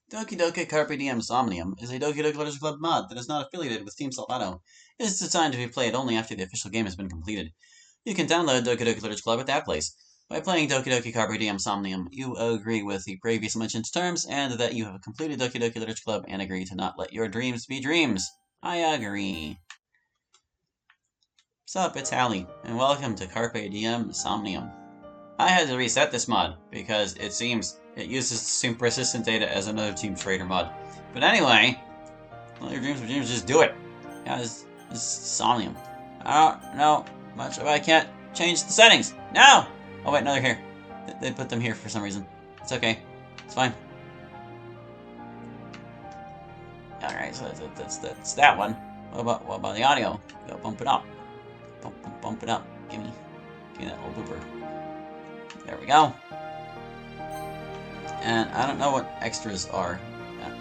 Doki Doki Carpe Diem Somnium is a Doki Doki Literature Club mod that is not affiliated with Team Salvato. It is designed to be played only after the official game has been completed. You can download Doki Doki Literature Club at that place. By playing Doki Doki Carpe Diem Somnium, you agree with the previously mentioned terms and that you have completed Doki Doki Literature Club and agree to not let your dreams be dreams. I agree. Sup, it's Hallie, and welcome to Carpe Diem Somnium. I had to reset this mod, because it seems it uses the same persistent data as another Team Trader mod. But anyway, let your dreams be dreams, just do it. Yeah, this is Somnium. I don't know much if I can't change the settings. No! Oh wait, no, they're here. They put them here for some reason. It's okay. It's fine. Alright, so that's that one. What about the audio? Go bump it up. Bump it up. Give me that little booper. There we go. And I don't know what extras are.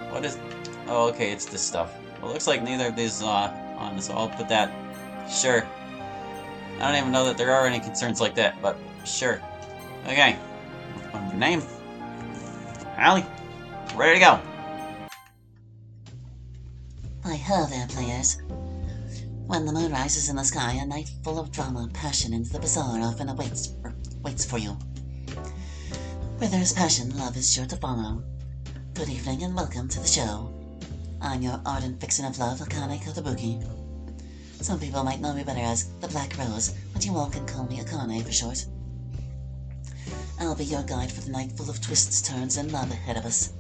What is... Oh, okay, it's this stuff. Well, it looks like neither of these on, so I'll put that. Sure. I don't even know that there are any concerns like that, but sure. Okay. Your name? Allie? Ready to go. Why, hello there, players. When the moon rises in the sky, a night full of drama, passion, and the bizarre often waits for you. Where there is passion, love is sure to follow. Good evening and welcome to the show. I'm your ardent vixen of love, Akane Kotobuki. Some people might know me better as the Black Rose, but you all can call me Akane for short. I'll be your guide for the night full of twists, turns, and love ahead of us.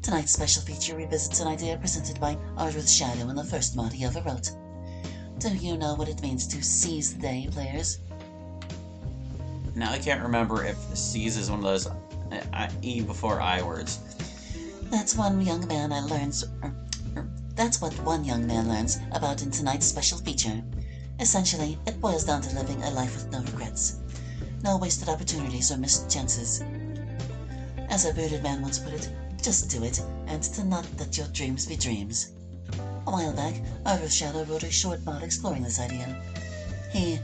Tonight's special feature revisits an idea presented by Ardworth's Shadow in the first mod he ever wrote. Do you know what it means to seize the day, players? Now I can't remember if seize is one of those E before I words. That's what one young man learns about in tonight's special feature. Essentially, it boils down to living a life with no regrets. No wasted opportunities or missed chances. As a bearded man once put it, just do it, and to not let your dreams be dreams. A while back, Ardworth's Shadow wrote a short mod exploring this idea. He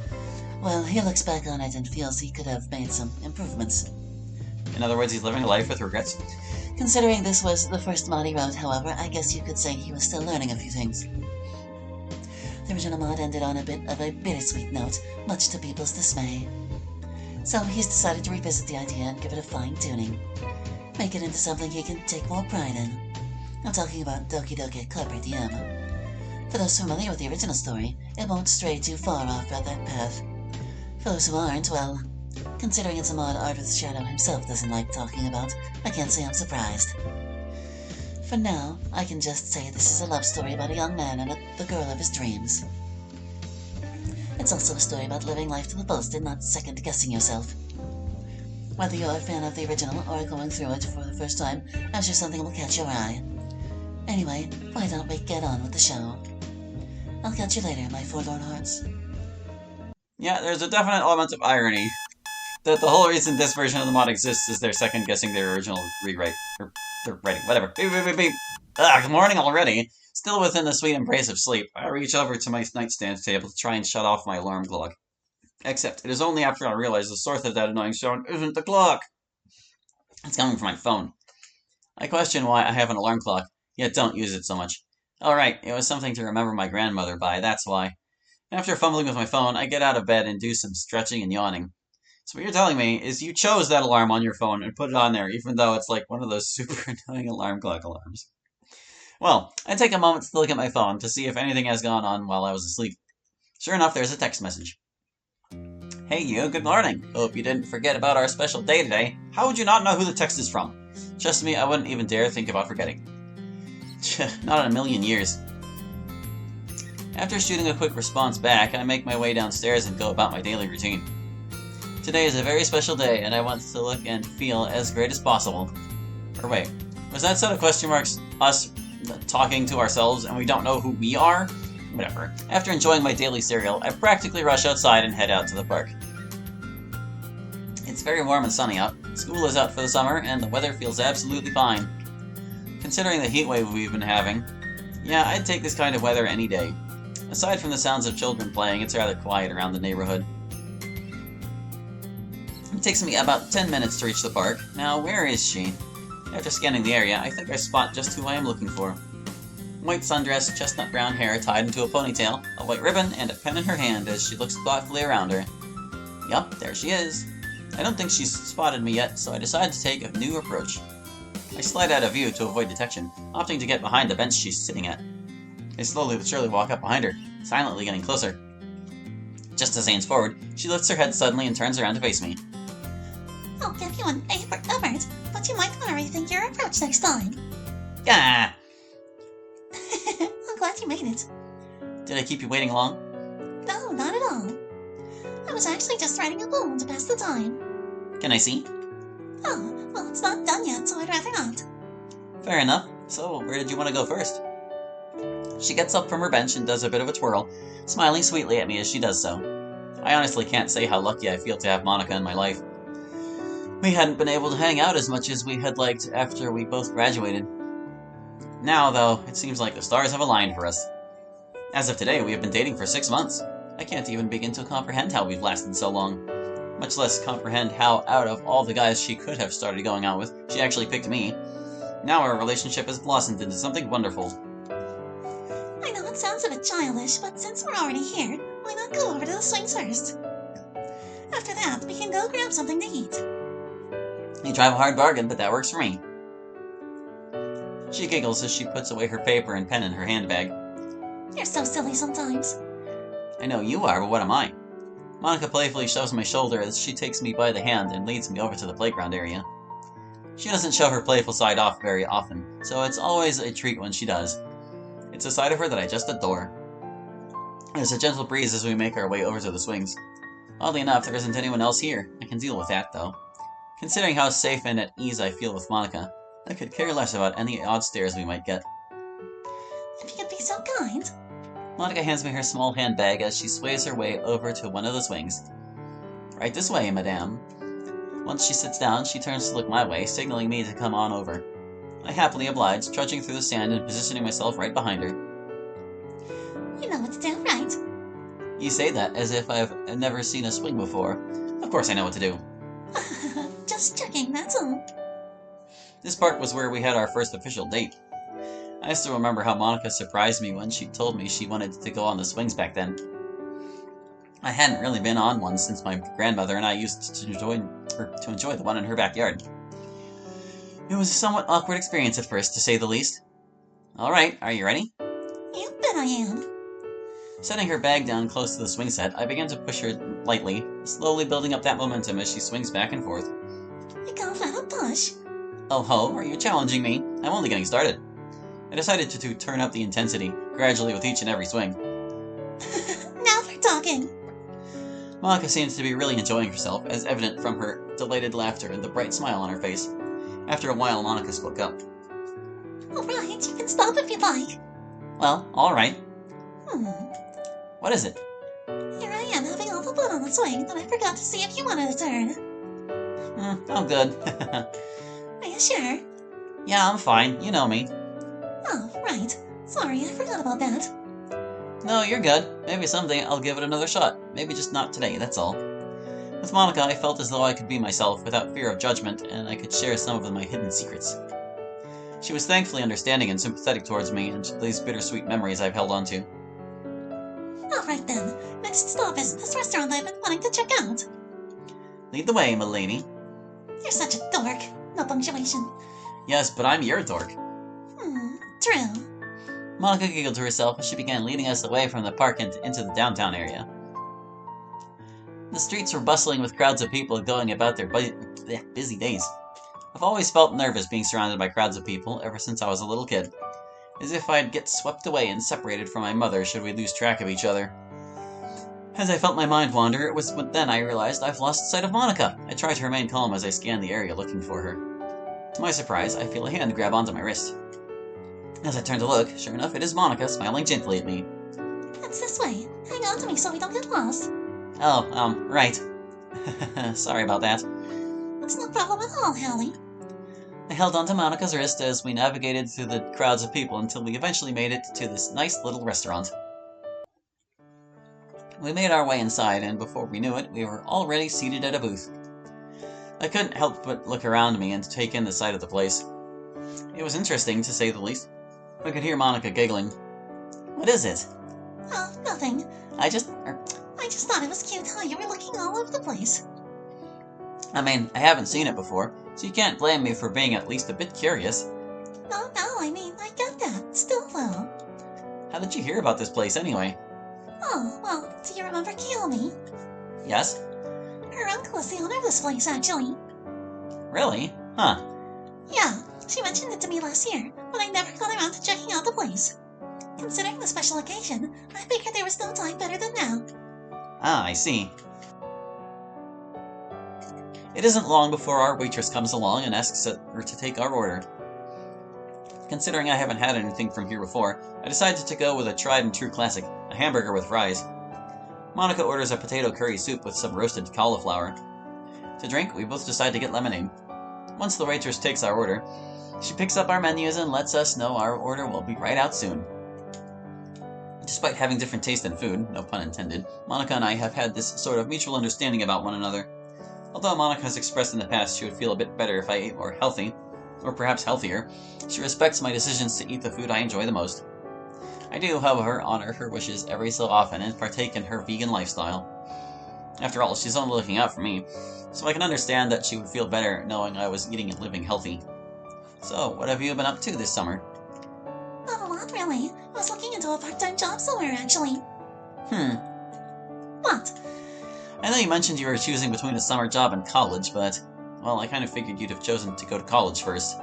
looks back on it and feels he could have made some improvements. In other words, he's living a life with regrets? Considering this was the first mod he wrote, however, I guess you could say he was still learning a few things. The original mod ended on a bit of a bittersweet note, much to people's dismay. So he's decided to revisit the idea and give it a fine-tuning. Make it into something he can take more pride in. I'm talking about Doki Doki Carpe Diem. For those familiar with the original story, it won't stray too far off that path. For those who aren't, well, considering it's a mod Ardworth's Shadow himself doesn't like talking about, I can't say I'm surprised. For now, I can just say this is a love story about a young man and the girl of his dreams. It's also a story about living life to the fullest and not second-guessing yourself. Whether you're a fan of the original or going through it for the first time, I'm sure something will catch your eye. Anyway, why don't we get on with the show? I'll catch you later, my forlorn hearts. Yeah, there's a definite element of irony that the whole reason this version of the mod exists is they're second-guessing their original rewrite. Or their writing, whatever. Beep, beep, beep, beep. Ugh, good morning already. Still within the sweet embrace of sleep, I reach over to my nightstand table to try and shut off my alarm clock. Except, it is only after I realize the source of that annoying sound isn't the clock. It's coming from my phone. I question why I have an alarm clock, yet don't use it so much. Alright, it was something to remember my grandmother by, that's why. After fumbling with my phone, I get out of bed and do some stretching and yawning. So what you're telling me is you chose that alarm on your phone and put it on there, even though it's like one of those super annoying alarm clock alarms. Well, I take a moment to look at my phone to see if anything has gone on while I was asleep. Sure enough, there's a text message. Hey you, good morning. Hope you didn't forget about our special day today. How would you not know who the text is from? Trust me, I wouldn't even dare think about forgetting. Not in a million years. After shooting a quick response back, I make my way downstairs and go about my daily routine. Today is a very special day, and I want to look and feel as great as possible. Or wait, was that set of question marks us talking to ourselves and we don't know who we are? Whatever. After enjoying my daily cereal, I practically rush outside and head out to the park. It's very warm and sunny out. School is out for the summer, and the weather feels absolutely fine. Considering the heat wave we've been having, yeah, I'd take this kind of weather any day. Aside from the sounds of children playing, it's rather quiet around the neighborhood. It takes me about 10 minutes to reach the park. Now, where is she? After scanning the area, I think I spot just who I am looking for. White sundress, chestnut brown hair tied into a ponytail, a white ribbon, and a pen in her hand as she looks thoughtfully around her. Yup, there she is. I don't think she's spotted me yet, so I decide to take a new approach. I slide out of view to avoid detection, opting to get behind the bench she's sitting at. I slowly but surely walk up behind her, silently getting closer. Just as I aim forward, she lifts her head suddenly and turns around to face me. I'll give you an A for effort, but you might want to rethink your approach next time. Ah! I'm glad you made it. Did I keep you waiting long? No, not at all. I was actually just writing a poem to pass the time. Can I see? Oh, well, it's not done yet, so I'd rather not. Fair enough. So, where did you want to go first? She gets up from her bench and does a bit of a twirl, smiling sweetly at me as she does so. I honestly can't say how lucky I feel to have Monica in my life. We hadn't been able to hang out as much as we had liked after we both graduated. Now, though, it seems like the stars have aligned for us. As of today, we have been dating for 6 months. I can't even begin to comprehend how we've lasted so long. Much less comprehend how, out of all the guys she could have started going out with, she actually picked me. Now our relationship has blossomed into something wonderful. I know it sounds a bit childish, but since we're already here, why not go over to the swings first? After that, we can go grab something to eat. You drive a hard bargain, but that works for me. She giggles as she puts away her paper and pen in her handbag. You're so silly sometimes. I know you are, but what am I? Monica playfully shoves my shoulder as she takes me by the hand and leads me over to the playground area. She doesn't show her playful side off very often, so it's always a treat when she does. It's a side of her that I just adore. There's a gentle breeze as we make our way over to the swings. Oddly enough, there isn't anyone else here. I can deal with that, though. Considering how safe and at ease I feel with Monica, I could care less about any odd stares we might get. If you could be so kind. Monica hands me her small handbag as she sways her way over to one of the swings. Right this way, madame. Once she sits down, she turns to look my way, signaling me to come on over. I happily oblige, trudging through the sand and positioning myself right behind her. You know what to do, right? You say that as if I've never seen a swing before. Of course I know what to do. Just checking, that's all. This park was where we had our first official date. I still remember how Monica surprised me when she told me she wanted to go on the swings back then. I hadn't really been on one since my grandmother and I used to enjoy the one in her backyard. It was a somewhat awkward experience at first, to say the least. Alright, are you ready? You bet I am. Setting her bag down close to the swing set, I began to push her lightly, slowly building up that momentum as she swings back and forth. You call that a push? Oh ho, are you challenging me? I'm only getting started. I decided to turn up the intensity, gradually with each and every swing. Now we're talking. Monica seems to be really enjoying herself, as evident from her delighted laughter and the bright smile on her face. After a while, Monica spoke up. Alright, you can stop if you like. Well, alright. What is it? Here I am having all the fun on the swing, and I forgot to see if you wanted a turn. I'm good. Are you sure? Yeah, I'm fine. You know me. Oh, right. Sorry, I forgot about that. No, you're good. Maybe someday I'll give it another shot. Maybe just not today, that's all. With Monica, I felt as though I could be myself without fear of judgment, and I could share some of my hidden secrets. She was thankfully understanding and sympathetic towards me, and these bittersweet memories I've held on to. Alright then. Next stop is this restaurant I've been wanting to check out. Lead the way, milady. You're such a dork. No punctuation. Yes, but I'm your dork. True. Monica giggled to herself as she began leading us away from the park and into the downtown area. The streets were bustling with crowds of people going about their busy days. I've always felt nervous being surrounded by crowds of people ever since I was a little kid, as if I'd get swept away and separated from my mother should we lose track of each other. As I felt my mind wander, it was then I realized I've lost sight of Monica. I tried to remain calm as I scanned the area looking for her. To my surprise, I feel a hand grab onto my wrist. As I turn to look, sure enough, it is Monica, smiling gently at me. It's this way. Hang on to me so we don't get lost. Oh, right. Sorry about that. It's no problem at all, Hallie. I held onto Monica's wrist as we navigated through the crowds of people until we eventually made it to this nice little restaurant. We made our way inside, and before we knew it, we were already seated at a booth. I couldn't help but look around me and take in the sight of the place. It was interesting, to say the least. I could hear Monica giggling. What is it? Oh, nothing. I just... I just thought it was cute how you were looking all over the place. I mean, I haven't seen it before, so you can't blame me for being at least a bit curious. No, I mean, I get that. Still, though. How did you hear about this place, anyway? Oh, well, do you remember Kiyomi? Yes? Her uncle is the owner of this place, actually. Really? Huh. Yeah, she mentioned it to me last year, but I never got around to checking out the place. Considering the special occasion, I figured there was no time better than now. Ah, I see. It isn't long before our waitress comes along and asks her to take our order. Considering I haven't had anything from here before, I decided to go with a tried and true classic, a hamburger with fries. Monica orders a potato curry soup with some roasted cauliflower. To drink, we both decide to get lemonade. Once the waitress takes our order, she picks up our menus and lets us know our order will be right out soon. Despite having different taste in food, no pun intended, Monica and I have had this sort of mutual understanding about one another. Although Monica has expressed in the past she would feel a bit better if I ate more healthy, or perhaps healthier, she respects my decisions to eat the food I enjoy the most. I do, however, honor her wishes every so often and partake in her vegan lifestyle. After all, she's only looking out for me, so I can understand that she would feel better knowing I was eating and living healthy. So, what have you been up to this summer? Not a lot, really. I was looking into a part-time job somewhere, actually. What? I know you mentioned you were choosing between a summer job and college, but, well, I kind of figured you'd have chosen to go to college first.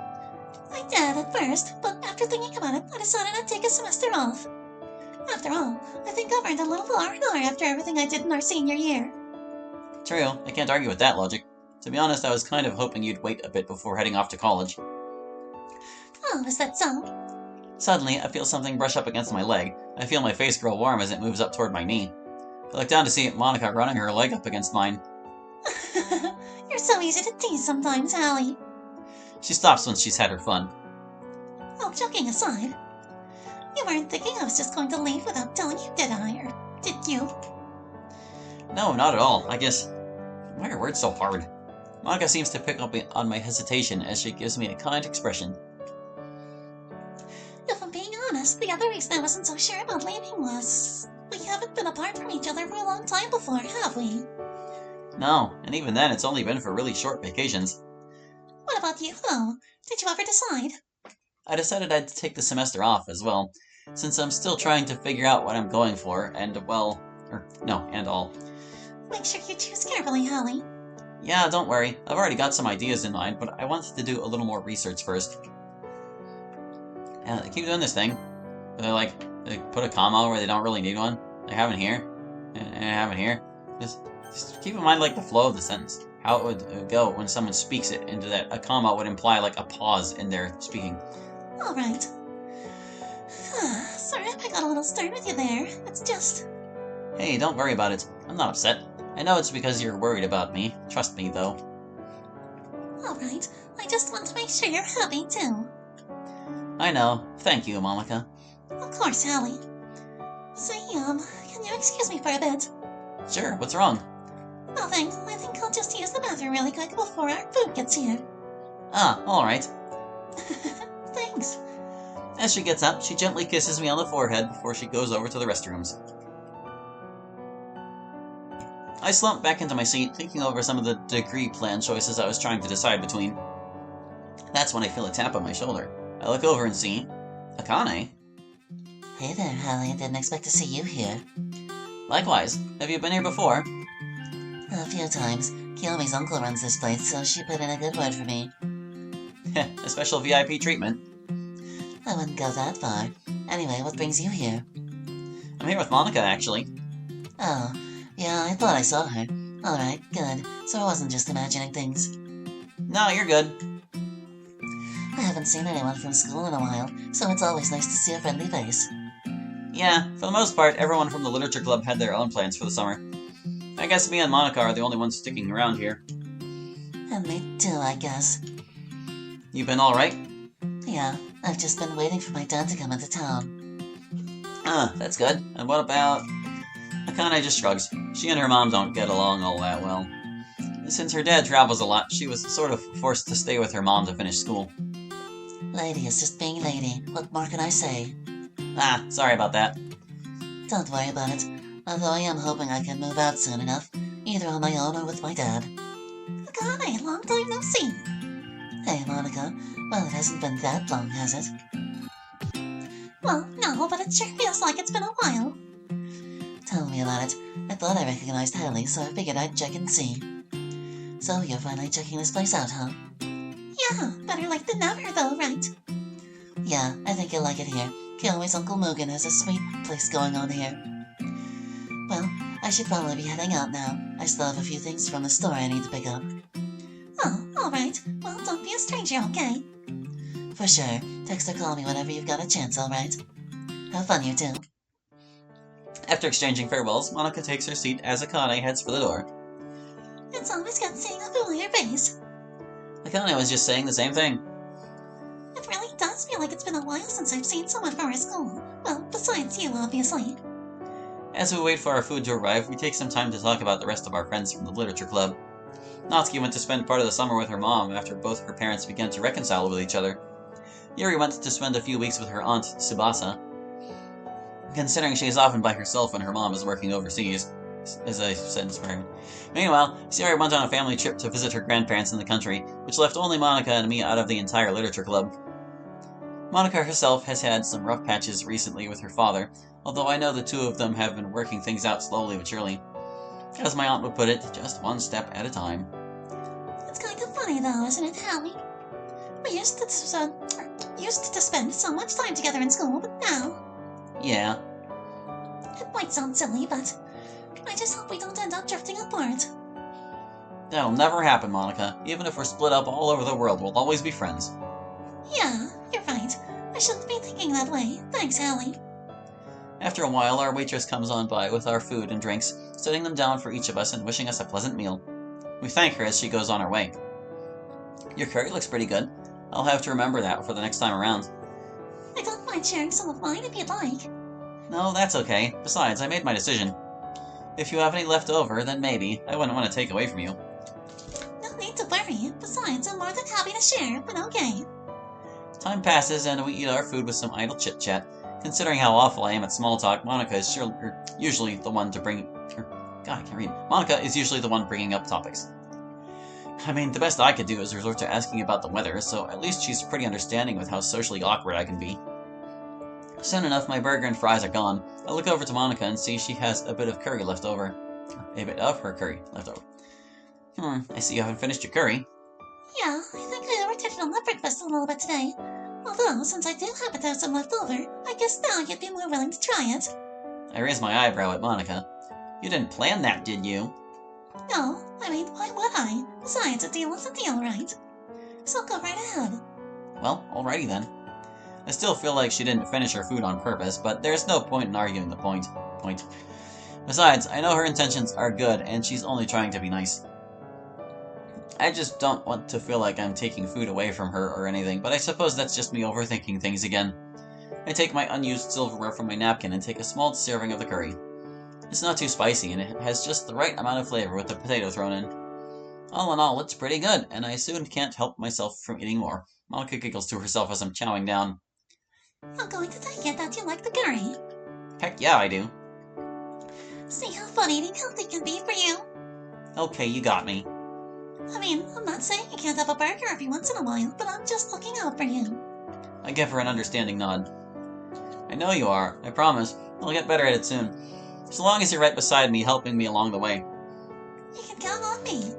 I did at first, but after thinking about it, I decided I'd take a semester off. After all, I think I've earned a little R&R after everything I did in our senior year. True, I can't argue with that logic. To be honest, I was kind of hoping you'd wait a bit before heading off to college. Oh, is that so? Suddenly, I feel something brush up against my leg. I feel my face grow warm as it moves up toward my knee. I look down to see Monica running her leg up against mine. You're so easy to tease sometimes, Hallie. She stops once she's had her fun. Well, joking aside, you weren't thinking I was just going to leave without telling you, did I? Or did you? No, not at all. I guess... Why are words so hard? Monica seems to pick up on my hesitation as she gives me a kind expression. If I'm being honest, the other reason I wasn't so sure about leaving was... we haven't been apart from each other for a long time before, have we? No, and even then it's only been for really short vacations. What about you, though? Did you ever decide? I decided I'd take the semester off as well, since I'm still trying to figure out what I'm going for, and, well... and all. Make sure you choose carefully, Hallie. Yeah, don't worry. I've already got some ideas in mind, but I wanted to do a little more research first. They keep doing this thing. They put a comma where they don't really need one. They have it here, and I have it here. Just keep in mind, the flow of the sentence. How it would go when someone speaks it into that. A comma would imply, a pause in their speaking. Alright. Sorry if I got a little stern with you there. It's just... Hey, don't worry about it. I'm not upset. I know it's because you're worried about me. Trust me, though. Alright. I just want to make sure you're happy, too. I know. Thank you, Monica. Of course, Hallie. Say, can you excuse me for a bit? Sure, what's wrong? Nothing. I think I'll just use the bathroom really quick before our food gets here. Ah, alright. Thanks. As she gets up, she gently kisses me on the forehead before she goes over to the restrooms. I slump back into my seat, thinking over some of the degree plan choices I was trying to decide between. That's when I feel a tap on my shoulder. I look over and see... Akane. Hey there, Hallie. Didn't expect to see you here. Likewise. Have you been here before? A few times. Kiyomi's uncle runs this place, so she put in a good word for me. A special VIP treatment. I wouldn't go that far. Anyway, what brings you here? I'm here with Monica, actually. Oh, yeah, I thought I saw her. Alright, good. So I wasn't just imagining things. No, you're good. I haven't seen anyone from school in a while, so it's always nice to see a friendly face. Yeah, for the most part, everyone from the literature club had their own plans for the summer. I guess me and Monica are the only ones sticking around here. And me too, I guess. You been alright? Yeah, I've just been waiting for my dad to come into town. Ah, that's good. And what about... Akane just shrugs. She and her mom don't get along all that well. Since her dad travels a lot, she was sort of forced to stay with her mom to finish school. Lady is just being lady. What more can I say? Ah, sorry about that. Don't worry about it. Although I am hoping I can move out soon enough, either on my own or with my dad. Akane, long time no see. Hey, Monica. Well, it hasn't been that long, has it? Well, no, but it sure feels like it's been a while. Tell me about it. I thought I recognized Hallie, so I figured I'd check and see. So you're finally checking this place out, huh? Yeah, better late than never, though, right? Yeah, I think you'll like it here. Kilroy's Uncle Mugen has a sweet place going on here. Well, I should probably be heading out now. I still have a few things from the store I need to pick up. Oh, alright. Well, don't be a stranger, okay? For sure. Text or call me whenever you've got a chance, alright? Have fun, you two. After exchanging farewells, Monica takes her seat as Akane heads for the door. It's always good seeing a familiar face. Akane was just saying the same thing. It really does feel like it's been a while since I've seen someone from our school. Well, besides you, obviously. As we wait for our food to arrive, we take some time to talk about the rest of our friends from the literature club. Natsuki went to spend part of the summer with her mom after both her parents began to reconcile with each other. Yuri went to spend a few weeks with her aunt, Tsubasa. Considering she is often by herself when her mom is working overseas, as I said in Spider-Man. Meanwhile, Sayori went on a family trip to visit her grandparents in the country, which left only Monica and me out of the entire literature club. Monica herself has had some rough patches recently with her father, although I know the two of them have been working things out slowly but surely. As my aunt would put it, just one step at a time. It's kind of funny though, isn't it, Hallie? We used to spend so much time together in school, but now... Yeah. It might sound silly, but I just hope we don't end up drifting apart. That'll never happen, Monica. Even if we're split up all over the world, we'll always be friends. Yeah, you're right. I shouldn't be thinking that way. Thanks, Hallie. After a while, our waitress comes on by with our food and drinks, setting them down for each of us and wishing us a pleasant meal. We thank her as she goes on her way. Your curry looks pretty good. I'll have to remember that for the next time around. I don't mind sharing some of mine if you'd like. No, that's okay. Besides, I made my decision. If you have any left over, then maybe. I wouldn't want to take away from you. No need to worry. Besides, I'm more than happy to share, but okay. Time passes and we eat our food with some idle chit-chat. Considering how awful I am at small talk, Monica is usually the one to bring... God, I can't read. Monica is usually the one bringing up topics. I mean, the best I could do is resort to asking about the weather, so at least she's pretty understanding with how socially awkward I can be. Soon enough, my burger and fries are gone. I look over to Monica and see she has a bit of curry left over. A bit of her curry left over. I see you haven't finished your curry. Yeah, I think I overdid it on my breakfast a little bit today. Although, since I do happen to have some left over, I guess now you'd be more willing to try it. I raise my eyebrow at Monica. You didn't plan that, did you? No, I mean, why would I? Besides, a deal is a deal, right? So go right ahead. Well, alrighty then. I still feel like she didn't finish her food on purpose, but there's no point in arguing the point. Besides, I know her intentions are good, and she's only trying to be nice. I just don't want to feel like I'm taking food away from her or anything, but I suppose that's just me overthinking things again. I take my unused silverware from my napkin and take a small serving of the curry. It's not too spicy, and it has just the right amount of flavor with the potato thrown in. All in all, it's pretty good, and I soon can't help myself from eating more. Monica giggles to herself as I'm chowing down. I'm going to take it that you like the curry. Heck yeah, I do. See how fun eating healthy can be for you? Okay, you got me. I mean, I'm not saying you can't have a burger every once in a while, but I'm just looking out for you. I give her an understanding nod. I know you are. I promise. I'll get better at it soon. So long as you're right beside me, helping me along the way. You can count on me.